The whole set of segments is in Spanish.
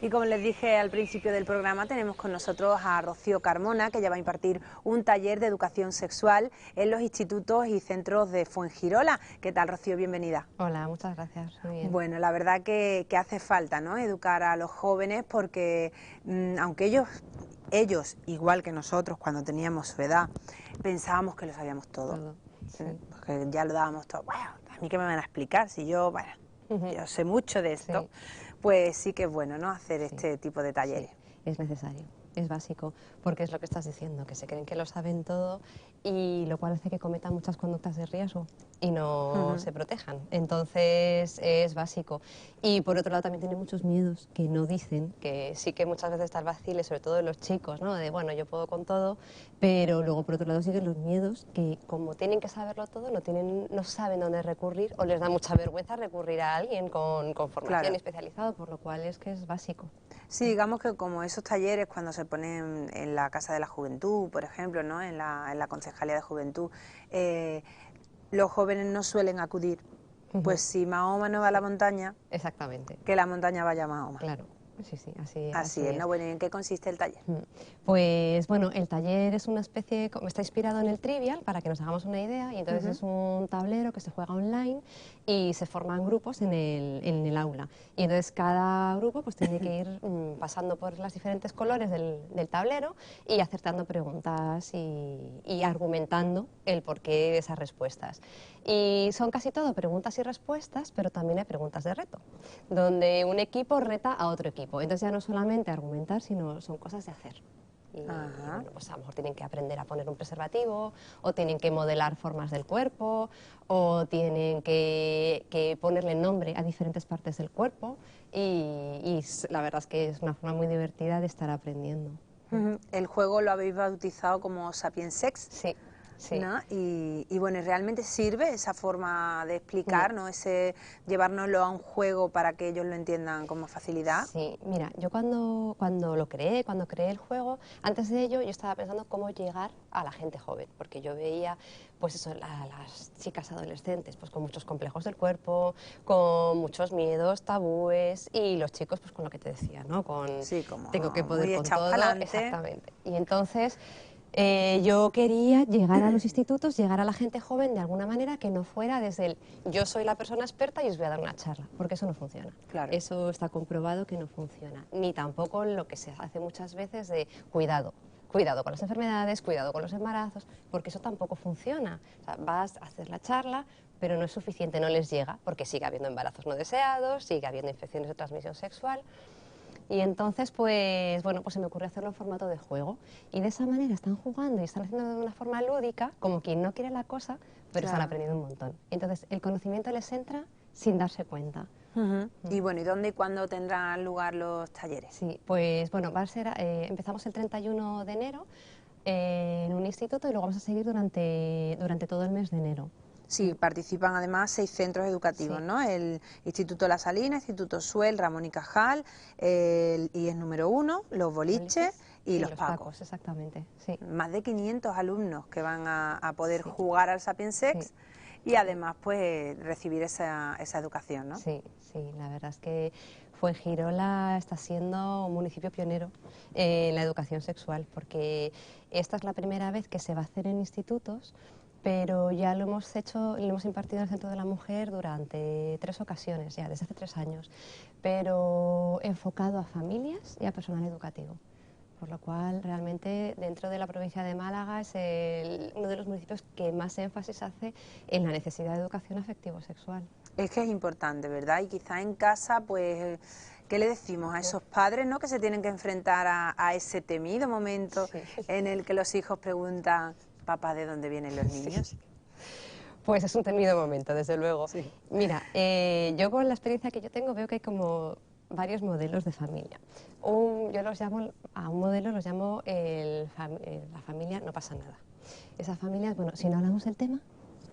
Y como les dije al principio del programa, tenemos con nosotros a Rocío Carmona, que ella va a impartir un taller de educación sexual en los institutos y centros de Fuengirola. ¿Qué tal, Rocío? Bienvenida. Hola, muchas gracias. Muy bien. Bueno, la verdad que hace falta, ¿no?, educar a los jóvenes porque aunque ellos, igual que nosotros cuando teníamos su edad, pensábamos que lo sabíamos todo. Sí. Porque ya lo dábamos todo. Bueno, a mí qué me van a explicar si yo, bueno, yo sé mucho de esto. Sí. Pues sí que es bueno, ¿no?, hacer este tipo de talleres. Sí, es necesario, es básico, porque es lo que estás diciendo, que se creen que lo saben todo y lo cual hace que cometan muchas conductas de riesgo y no se protejan. Entonces es básico. Y por otro lado también tienen muchos miedos que no dicen, que sí que muchas veces está el vacile, sobre todo de los chicos, ¿no? De bueno, yo puedo con todo, pero luego por otro lado siguen los miedos que como tienen que saberlo todo, no saben dónde recurrir o les da mucha vergüenza recurrir a alguien con formación especializada, por lo cual es que es básico. Sí, digamos que como esos talleres cuando se ponen en la Casa de la Juventud, por ejemplo, ¿no?, en la Concejalía de Juventud, los jóvenes no suelen acudir. Pues si Mahoma no va a la montaña, exactamente, que la montaña vaya a Mahoma. claro. Sí, sí, Así es, ¿no? Bueno, ¿y en qué consiste el taller? Pues bueno, el taller es una especie, está inspirado en el Trivial, para que nos hagamos una idea, y entonces es un tablero que se juega online y se forman grupos en el aula. Y entonces cada grupo pues tiene que ir pasando por los diferentes colores del tablero y acertando preguntas y argumentando el porqué de esas respuestas. Y son casi todo preguntas y respuestas, pero también hay preguntas de reto, donde un equipo reta a otro equipo. Entonces ya no solamente argumentar, sino son cosas de hacer. Y bueno, pues a lo mejor tienen que aprender a poner un preservativo, o tienen que modelar formas del cuerpo, o tienen que ponerle nombre a diferentes partes del cuerpo. Y la verdad es que es una forma muy divertida de estar aprendiendo. El juego lo habéis bautizado como Sapiens Sex. Sí. Sí. ¿No? Y bueno, ¿realmente sirve esa forma de explicar, ¿no?, ese llevárnoslo a un juego para que ellos lo entiendan con más facilidad? Sí, mira, yo cuando creé el juego, antes de ello yo estaba pensando cómo llegar a la gente joven, porque yo veía pues eso, las chicas adolescentes pues con muchos complejos del cuerpo, con muchos miedos, tabúes, y los chicos pues con lo que te decía, ¿no? Sí, como Tengo que poder muy con echados todo. pa'lante. Exactamente. Y entonces yo quería llegar a los institutos, llegar a la gente joven de alguna manera que no fuera desde el yo soy la persona experta y os voy a dar una charla, porque eso no funciona. Claro. Eso está comprobado que no funciona. Ni tampoco lo que se hace muchas veces de cuidado. Cuidado con las enfermedades, cuidado con los embarazos, porque eso tampoco funciona. O sea, vas a hacer la charla, pero no es suficiente, no les llega, porque sigue habiendo embarazos no deseados, sigue habiendo infecciones de transmisión sexual. Y entonces, pues bueno, pues se me ocurrió hacerlo en formato de juego. Y de esa manera están jugando y están haciendo de una forma lúdica, como quien no quiere la cosa, pero están aprendiendo un montón. Entonces, el conocimiento les entra sin darse cuenta. Y bueno, ¿y dónde y cuándo tendrán lugar los talleres? Sí, pues bueno, va a ser, empezamos el 31 de enero en un instituto y luego vamos a seguir durante todo el mes de enero. Sí, participan además 6 centros educativos, Sí. ¿no? El Instituto La Salina, Instituto Suel, Ramón y Cajal, el IES número 1, los boliches y los Pacos. Exactamente, sí. Más de 500 alumnos que van a poder jugar al Sapiens Sex y además pues recibir esa educación, ¿no? Sí, sí, la verdad es que Fuengirola está siendo un municipio pionero en la educación sexual, porque esta es la primera vez que se va a hacer en institutos, pero ya lo hemos impartido en el Centro de la Mujer durante 3 ocasiones, ya desde hace 3 años, pero enfocado a familias y a personal educativo. Por lo cual, realmente, dentro de la provincia de Málaga es uno de los municipios que más énfasis hace en la necesidad de educación afectivo-sexual. Es que es importante, ¿verdad? Y quizá en casa, pues, ¿qué le decimos a esos padres, ¿no?, que se tienen que enfrentar a ese temido momento en el que los hijos preguntan, papá, ¿de dónde vienen los niños? Pues es un temido momento, desde luego. Mira, yo con la experiencia que yo tengo veo que hay como varios modelos de familia. Yo a un modelo los llamo la familia no pasa nada. Esa familia, bueno, si no hablamos del tema,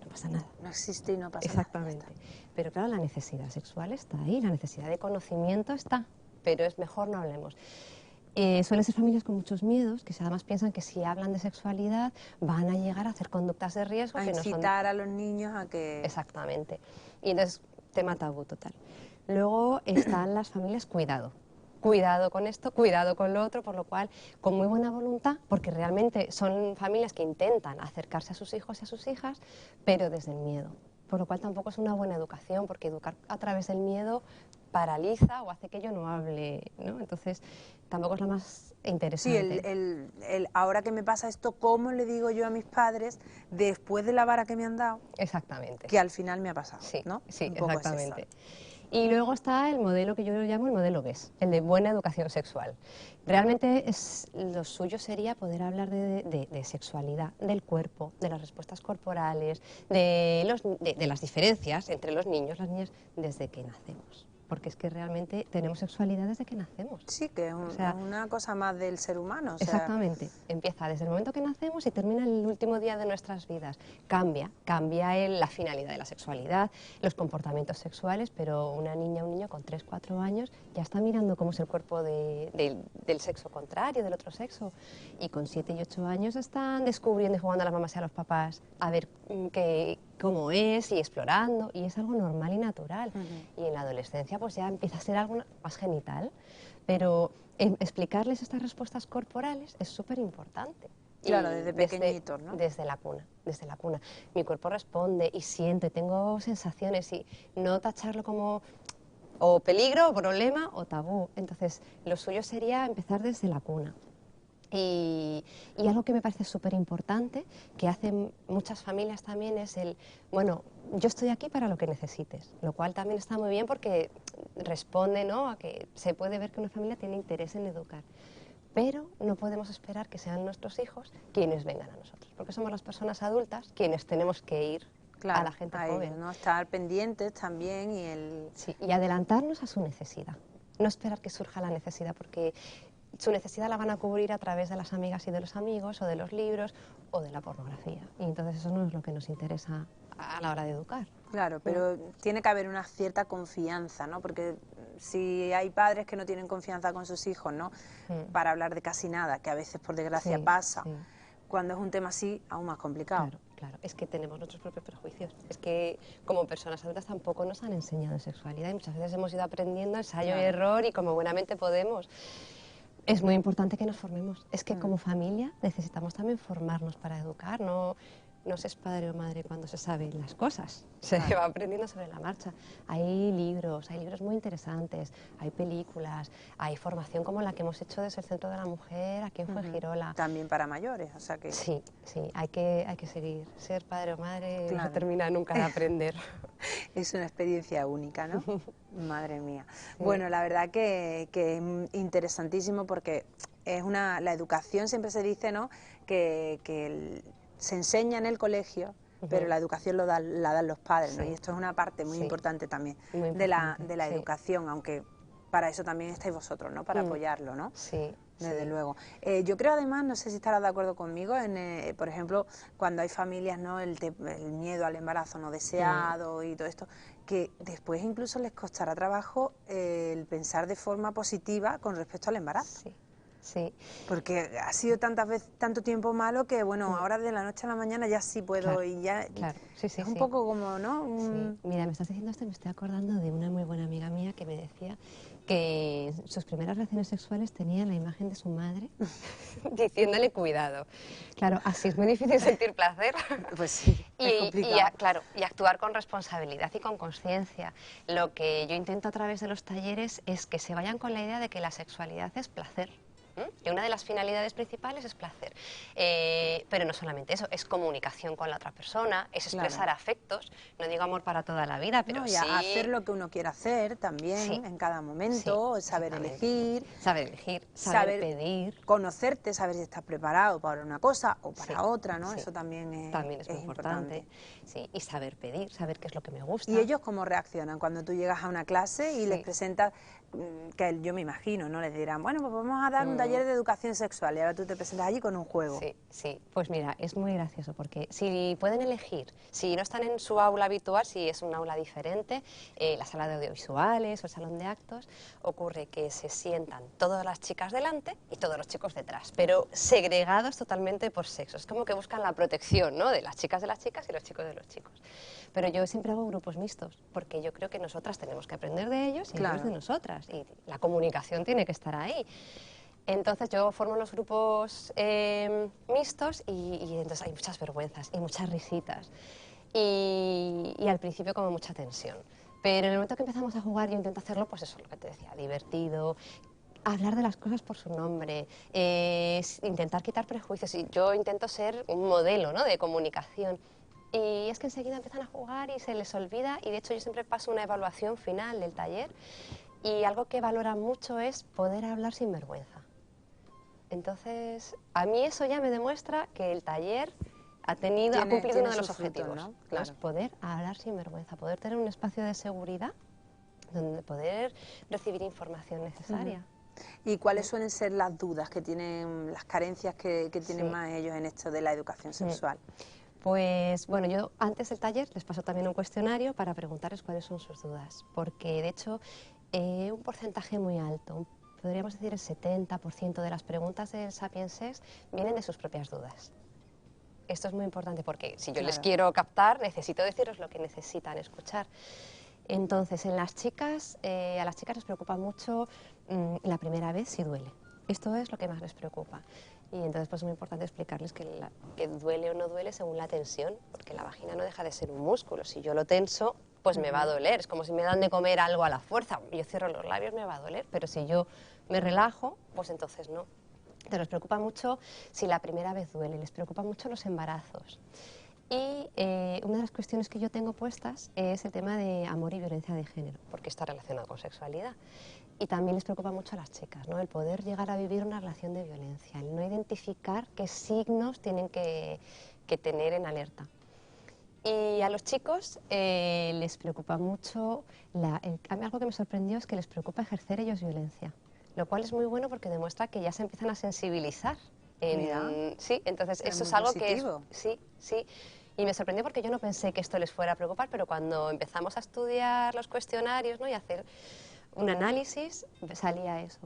no pasa nada. No existe y no pasa Exactamente. nada. Pero claro, la necesidad sexual está ahí, la necesidad de conocimiento está, pero es mejor no hablemos. Suelen ser familias con muchos miedos, que además piensan que si hablan de sexualidad van a llegar a hacer conductas de riesgo. A que incitar a los niños a que... Exactamente. Y entonces, tema tabú total. Luego están las familias cuidado cuidado con esto, cuidado con lo otro, por lo cual, con muy buena voluntad, porque realmente son familias que intentan acercarse a sus hijos y a sus hijas, pero desde el miedo. Por lo cual tampoco es una buena educación, porque educar a través del miedo paraliza o hace que yo no hable, ¿no? Entonces, tampoco es lo más Sí, interesante. ahora que me pasa esto, ¿cómo le digo yo a mis padres después de la vara que me han dado? Exactamente. Que al final me ha pasado, Sí, ¿no? sí, Un poco es eso. exactamente. Y luego está el modelo que yo llamo el modelo GES, el de buena educación sexual. Realmente lo suyo sería poder hablar de sexualidad, del cuerpo, de las respuestas corporales, de las diferencias entre los niños y las niñas desde que nacemos. Porque es que realmente tenemos sexualidad desde que nacemos. Sí, que es O sea, una cosa más del ser humano. O sea, exactamente, empieza desde el momento que nacemos y termina en el último día de nuestras vidas. Cambia la finalidad de la sexualidad, los comportamientos sexuales, pero una niña o un niño con 3, 4 años ya está mirando cómo es el cuerpo del sexo contrario, del otro sexo. Y con 7 y 8 años están descubriendo y jugando a las mamás y a los papás a ver cómo es y explorando, y es algo normal y natural. Y en la adolescencia pues ya empieza a ser algo más genital, pero explicarles estas respuestas corporales es súper importante. claro, desde pequeñitos, ¿no? Desde la cuna, desde la cuna. Mi cuerpo responde y siento y tengo sensaciones, y no tacharlo como o peligro, o problema o tabú. Entonces, lo suyo sería empezar desde la cuna. Y algo que me parece súper importante, que hacen muchas familias también, es bueno, yo estoy aquí para lo que necesites, lo cual también está muy bien porque responde, ¿no?, a que se puede ver que una familia tiene interés en educar. Pero no podemos esperar que sean nuestros hijos quienes vengan a nosotros, porque somos las personas adultas quienes tenemos que ir Claro, a la gente a joven. ellos, ¿no? Estar pendientes también Sí, y adelantarnos a su necesidad, no esperar que surja la necesidad, porque su necesidad la van a cubrir a través de las amigas y de los amigos, o de los libros, o de la pornografía. Y entonces eso no es lo que nos interesa a la hora de educar. Claro, pero tiene que haber una cierta confianza, ¿no? Porque si hay padres que no tienen confianza con sus hijos, ¿no? Para hablar de casi nada, que a veces por desgracia Sí, pasa, sí. cuando es un tema así, aún más complicado. Claro, claro. Es que tenemos nuestros propios prejuicios. Es que como personas adultas tampoco nos han enseñado en sexualidad y muchas veces hemos ido aprendiendo ensayo y error y como buenamente podemos. Es muy importante que nos formemos. Es que como familia necesitamos también formarnos para educar. No se es padre o madre cuando se saben las cosas. Se va aprendiendo sobre la marcha. Hay libros muy interesantes, hay películas, hay formación como la que hemos hecho desde el Centro de la Mujer aquí en Fuengirola. También para mayores, o sea que... Sí, sí, hay que seguir. Ser padre o madre no Claro. termina nunca de aprender. Es una experiencia única, ¿no? Madre mía. Sí. Bueno, la verdad que es interesantísimo porque es la educación, siempre se dice, ¿no?, que se enseña en el colegio, pero la educación la dan los padres, ¿no? Sí. Y esto es una parte muy importante también Muy de la importante, sí. educación, aunque para eso también estáis vosotros, ¿no?, para apoyarlo, ¿no? Sí. Desde sí. luego. Yo creo además, no sé si estarás de acuerdo conmigo, por ejemplo, cuando hay familias, ¿no?, el miedo al embarazo no deseado y todo esto, que después incluso les costará trabajo el pensar de forma positiva con respecto al embarazo. Sí. Sí. Porque ha sido tanto tiempo malo que, bueno, ahora de la noche a la mañana ya sí puedo, Claro, y ya claro. Sí, sí, es un sí. poco como, ¿no? Sí. Mira, me estás diciendo esto y me estoy acordando de una muy buena amiga mía que me decía que sus primeras relaciones sexuales tenía la imagen de su madre diciéndole cuidado. Claro, así es muy difícil sentir placer. Pues sí, es complicado. Claro, y actuar con responsabilidad y con conciencia. Lo que yo intento a través de los talleres es que se vayan con la idea de que la sexualidad es placer. Que una de las finalidades principales es placer, pero no solamente eso, es comunicación con la otra persona, es expresar afectos, no digo amor para toda la vida, pero No, y sí... hacer lo que uno quiere hacer también, Sí. en cada momento, Sí, saber exactamente. elegir, Saber pedir. conocerte, saber si estás preparado para una cosa o para otra, ¿no? Sí. Eso también es muy importante. Sí, y saber pedir, saber qué es lo que me gusta. ¿Y ellos cómo reaccionan cuando tú llegas a una clase y les Sí. presentas, que yo me imagino, ¿no? Les dirán, bueno, pues vamos a dar un taller de educación sexual y ahora tú te presentas allí con un juego. Sí, sí. Pues mira, es muy gracioso porque si pueden elegir, si no están en su aula habitual, si es un aula diferente, la sala de audiovisuales o el salón de actos, ocurre que se sientan todas las chicas delante y todos los chicos detrás, pero segregados totalmente por sexo. Es como que buscan la protección, ¿no?, de las chicas y los chicos de los chicos. Pero yo siempre hago grupos mixtos, porque yo creo que nosotras tenemos que aprender de ellos y ellos de nosotras, y la comunicación tiene que estar ahí. Entonces yo formo los grupos mixtos y entonces hay muchas vergüenzas y muchas risitas y al principio como mucha tensión. Pero en el momento que empezamos a jugar yo intento hacerlo, pues eso es lo que te decía, divertido, hablar de las cosas por su nombre, intentar quitar prejuicios, y yo intento ser un modelo, ¿no?, de comunicación. Y es que enseguida empiezan a jugar y se les olvida, y de hecho yo siempre paso una evaluación final del taller y algo que valoran mucho es poder hablar sin vergüenza. Entonces, a mí eso ya me demuestra que el taller ha cumplido uno de los objetivos, ¿no? Claro. Es poder hablar sin vergüenza, poder tener un espacio de seguridad donde poder recibir información necesaria. ¿Y cuáles suelen ser las dudas que tienen, las carencias que tienen más ellos en esto de la educación sexual? Pues bueno, yo antes del taller les paso también un cuestionario para preguntarles cuáles son sus dudas, porque de hecho un porcentaje muy alto, podríamos decir el 70% de las preguntas del Sapiens Sex vienen de sus propias dudas. Esto es muy importante porque si yo les quiero captar, necesito deciros lo que necesitan escuchar. Entonces, a las chicas les preocupa mucho la primera vez si duele. Esto es lo que más les preocupa. Y entonces pues es muy importante explicarles que duele o no duele según la tensión, porque la vagina no deja de ser un músculo. Si yo lo tenso, pues me va a doler. Es como si me dan de comer algo a la fuerza. Yo cierro los labios, me va a doler, pero si yo me relajo, pues entonces no. Entonces les preocupa mucho si la primera vez duele, les preocupa mucho los embarazos. Y una de las cuestiones que yo tengo puestas es el tema de amor y violencia de género, porque está relacionado con sexualidad. Y también les preocupa mucho a las chicas, ¿no?, el poder llegar a vivir una relación de violencia, el no identificar qué signos tienen que tener en alerta. Y a los chicos les preocupa mucho, a mí algo que me sorprendió es que les preocupa ejercer ellos violencia, lo cual es muy bueno porque demuestra que ya se empiezan a sensibilizar. Sí, entonces eso es algo positivo. Sí. Y me sorprendió porque yo no pensé que esto les fuera a preocupar, pero cuando empezamos a estudiar los cuestionarios, ¿no?, y a hacer un análisis, salía eso.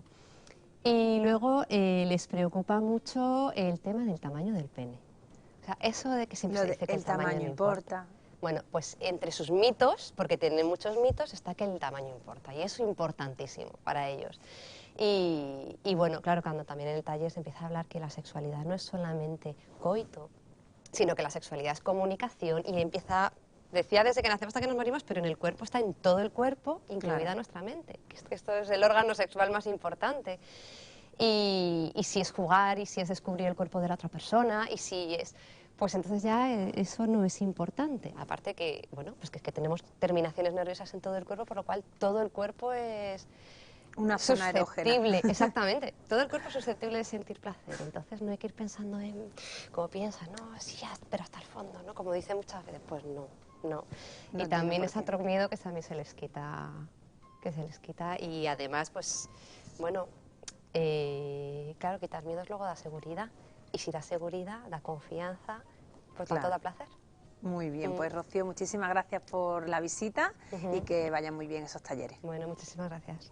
Y luego les preocupa mucho el tema del tamaño del pene. O sea, eso de que siempre se dice que el tamaño no importa. Bueno, pues entre sus mitos, porque tienen muchos mitos, está que el tamaño importa, y eso es importantísimo para ellos. Y bueno, claro, cuando también en el taller se empieza a hablar que la sexualidad no es solamente coito, sino que la sexualidad es comunicación, y empieza, decía desde que nacemos hasta que nos morimos, pero en el cuerpo está en todo el cuerpo, incluida nuestra mente, que esto es el órgano sexual más importante. Y si es jugar, y si es descubrir el cuerpo de la otra persona, y si es... pues entonces ya eso no es importante. Aparte que, bueno, pues que tenemos terminaciones nerviosas en todo el cuerpo, por lo cual todo el cuerpo es... una zona erógena. Exactamente. Todo el cuerpo es susceptible de sentir placer. Entonces no hay que ir pensando en, como piensan, no, sí, ya, pero hasta el fondo, ¿no? Como dicen muchas veces, pues no. Y también es otro miedo que también se les quita, y además, pues, bueno, claro, quitar miedos luego da seguridad. Y si da seguridad, da confianza, por tanto da placer. Muy bien, pues Rocío, muchísimas gracias por la visita y que vayan muy bien esos talleres. Bueno, muchísimas gracias.